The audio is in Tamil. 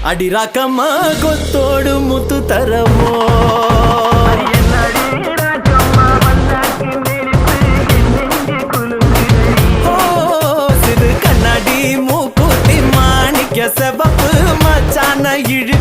அடிராக்கம்மா கொத்தோடு முத்து தரவோ சிறு கண்ணாடி மூக்குத்தி மாணிக்க செவப்பு மச்சான இழு